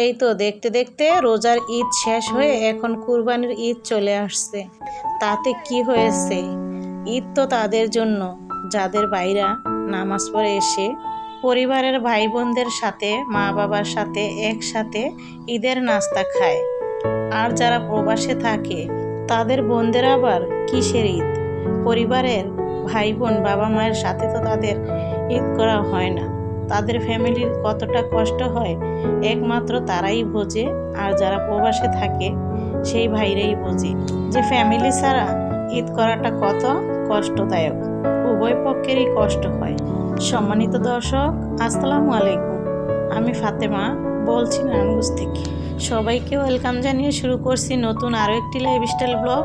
এই তো দেখতে দেখতে রোজার ঈদ শেষ হয়ে এখন কুরবানির ঈদ চলে আসছে। তাতে কি হয়েছে, ঈদ তো তাদের জন্য যাদের ভাইরা নামাজ পড়ে এসে পরিবারের ভাই বোনদের সাথে মা বাবার সাথে একসাথে ঈদের নাস্তা খায়। আর যারা প্রবাসে থাকে তাদের বোনদের আবার কিসের ঈদ? পরিবারের ভাই বোন বাবা মায়ের সাথে তো তাদের ঈদ করা হয় না। তাদের ফ্যামিলির কতটা কষ্ট হয় একমাত্র তারাই বোঝে। আর যারা প্রবাসে থাকে সেই ভাইরাই বোঝে যে ফ্যামিলি ছাড়া ঈদ করাটা কত কষ্টদায়ক। উভয় পক্ষেরই কষ্ট হয়। সম্মানিত দর্শক, আসসালামু আলাইকুম। আমি ফাতেমা বলছি নারায়ণগঞ্জ থেকে। সবাইকে ওয়েলকাম জানিয়ে শুরু করছি নতুন আরও একটি লাইফস্টাইল ব্লগ।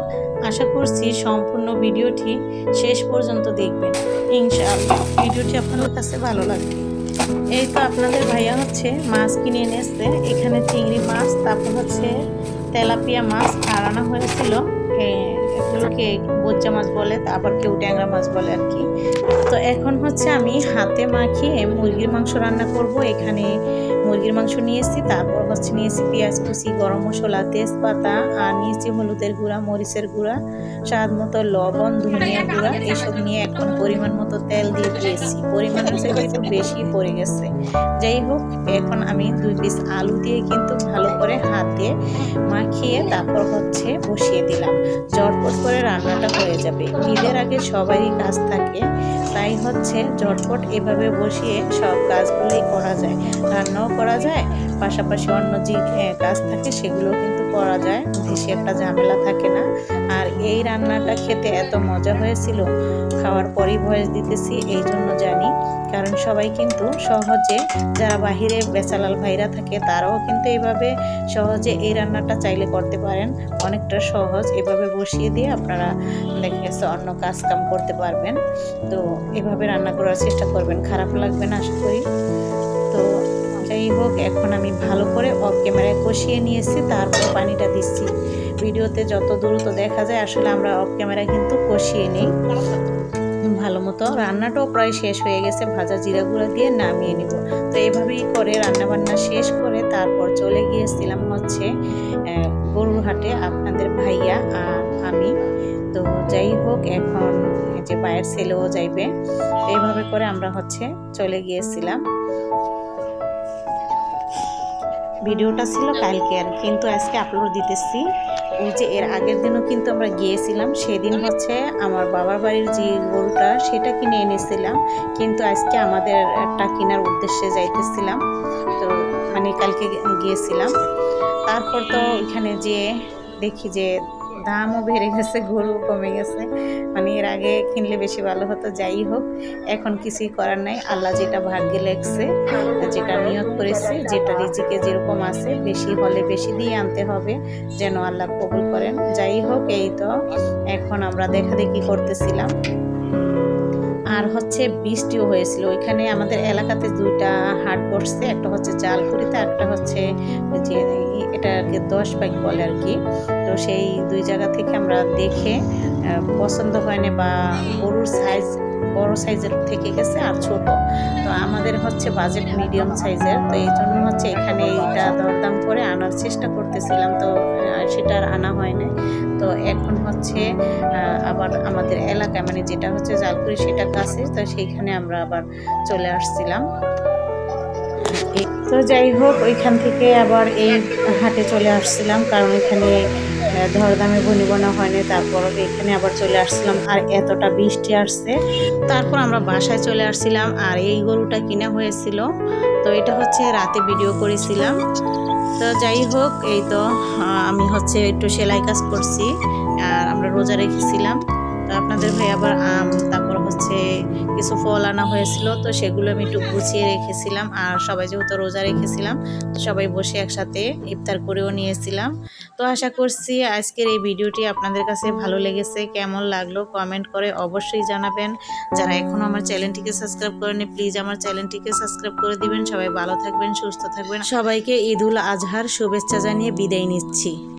আশা করছি সম্পূর্ণ ভিডিওটি শেষ পর্যন্ত দেখবেন। ইনশাআল্লাহ ভিডিওটি আপনাদের কাছে ভালো লাগবে। এই তো আপনাদের ভাইয়া হচ্ছে মাছ কিনে এনেছে। এখানে চিংড়ি মাছ, তারপর হচ্ছে তেলাপিয়া মাছ আর আনা হয়েছিল এগুলোকে বোজ্জা মাছ বলে, আবার কেউ ট্যাংরা মাছ বলে আর কি। তো এখন হচ্ছে আমি হাতে মাখিয়ে মুরগির মাংস রান্না করব। এখানে মুরগির মাংস নিয়েছি, তারপর হচ্ছে নিয়েছি পেঁয়াজ কুচি, গরম মশলা, তেজপাতা, আর নিয়েছি হলুদের গুঁড়া, মরিচের গুঁড়া, স্বাদ মতো লবণ, ধনিয়া গুঁড়া, এসব নিয়ে এখন পরিমাণ মতো তেল দিয়ে দিয়েছি। পরিমাণ অনুযায়ী একটু বেশি পড়ে গেছে। যাই হোক, এখন আমি 2 পিস আলু দিয়ে কিন্তু ভালো করে হাতে মাখিয়ে তারপর হচ্ছে বসিয়ে দিলাম। ঝটপট করে রান্নাটা হয়ে যাবে। ঈদের আগে সবারই কাজ থাকে, তাই হচ্ছে ঝটপট এভাবে বসিয়ে সব কাজগুলোই করা যায়, রান্নাও করা যায়, পাশাপাশি অন্য যে কাজ থাকে সেগুলো কিন্তু করা যায়, বেশি একটা ঝামেলা থাকে না। আর এই রান্নাটা খেতে এত মজা হয়েছিল, খাওয়ার পরেই ভয়েস দিতেছি এই জন্য জানি, কারণ সবাই কিন্তু সহজে, যারা বাহিরে বেচালাল ভাইরা থাকে তারাও কিন্তু এইভাবে সহজে এই রান্নাটা চাইলে করতে পারেন। অনেকটা সহজ, এভাবে বসিয়ে দিয়ে আপনারা দেখা গেছে অন্য কাজ কাম করতে পারবেন। তো এভাবে রান্না করার চেষ্টা করবেন, খারাপ লাগবে না আশা করি। তো যাই হোক, এখন আমি ভালো করে অফ ক্যামেরায় কষিয়ে নিয়েছি, তারপর পানিটা দিচ্ছি। ভিডিওতে যত দ্রুত দেখা যায় আসলে আমরা অফ ক্যামেরায় কিন্তু কষিয়ে নিই ভালো মতো। রান্নাটাও প্রায় শেষ হয়ে গেছে, ভাজা জিরা গুঁড়া দিয়ে নামিয়ে নিব। তো এইভাবেই করে রান্নাবান্না শেষ করে তারপর চলে গিয়েছিলাম হচ্ছে গরুর হাটে, আপনাদের ভাইয়া আর আমি। তো যাই হোক, এখন যে ভাইয়ের ছেলেও যাইবে, এইভাবে করে আমরা হচ্ছে চলে গিয়েছিলাম। ভিডিওটা ছিল কালকের, কিন্তু আজকে আপলোড দিতেছি। ওই যে এর আগের দিনও কিন্তু আমরা গিয়েছিলাম, সেদিন হচ্ছে আমার বাবার বাড়ির যে গরুটা সেটা কিনে এনেছিলাম, কিন্তু আজকে আমাদের একটা কেনার উদ্দেশ্যে যাইতেছিলাম। তো মানে কালকে গিয়েছিলাম। তারপর তো ওইখানে যে দেখি যে দামও বেড়ে গেছে, গরু কমে গেছে। মানে এর আগে কিনলে বেশি ভালো হতো। যাই হোক, এখন কিছুই করার নাই, আল্লাহ যেটা ভাগ্যে লেখছে, যেটা নিয়ত করেছে, যেটা রিজিকে যেরকম আছে, বেশি হলে বেশি দিয়ে আনতে হবে, যেন আল্লাহ কবুল করেন। যাই হোক, এই তো এখন আমরা দেখাদেখি করতেছিলাম। আর হচ্ছে বৃষ্টিও হয়েছিল। ওইখানে আমাদের এলাকাতে 2টা হাট বসছে, একটা হচ্ছে জালকুড়িতে, একটা হচ্ছে যে এটাকে 10 বাইক বলে আর কি। তো সেই 2 জায়গা থেকে আমরা দেখে পছন্দ হয়নি, বা গরুর সাইজ বড় সাইজের থেকে গেছে আর ছোট। তো আমাদের হচ্ছে বাজেট মিডিয়াম সাইজের, তো এই জন্য হচ্ছে এখানে এইটা দরদাম করে আনার চেষ্টা করতেছিলাম। তো সেটা আর আনা হয় না। তো এখন হচ্ছে আবার আমাদের এলাকায়, মানে যেটা হচ্ছে জালকুড়ি সেটা কাছে, তো সেইখানে আমরা আবার চলে আসছিলাম। তো যাই হোক, ওইখান থেকে আবার এই হাটে চলে আসছিলাম, কারণ এখানে দরদামে বনিবনা হয়নি। তারপর এখানে আবার চলে আসছিলাম, আর এতটা বৃষ্টি আসছে। তারপর আমরা বাসায় চলে আসছিলাম, আর এই গরুটা কিনা হয়েছিল। তো এটা হচ্ছে রাতে ভিডিও করেছিলাম। তো যাই হোক, এই তো আমি হচ্ছে একটু সেলাই কাজ করছি, আর আমরা রোজা রেখেছিলাম। তো আপনাদের ভাই আবার আম, তারপর হচ্ছে কিছু ফল আনা হয়েছিল, তো সেগুলো আমি একটু গুছিয়ে রেখেছিলাম। আর সবাই যেহেতু রোজা রেখেছিলাম, সবাই বসে একসাথে ইফতার করেও নিয়েছিলাম। তো আশা করছি আজকের এই ভিডিওটি আপনাদের কাছে ভালো লেগেছে। কেমন লাগলো কমেন্ট করে অবশ্যই জানাবেন। যারা এখনও আমার চ্যানেলটিকে সাবস্ক্রাইব করেনি, প্লিজ আমার চ্যানেলটিকে সাবস্ক্রাইব করে দিবেন। সবাই ভালো থাকবেন, সুস্থ থাকবেন। সবাইকে ঈদ উল আজহার শুভেচ্ছা জানিয়ে বিদায় নিচ্ছি।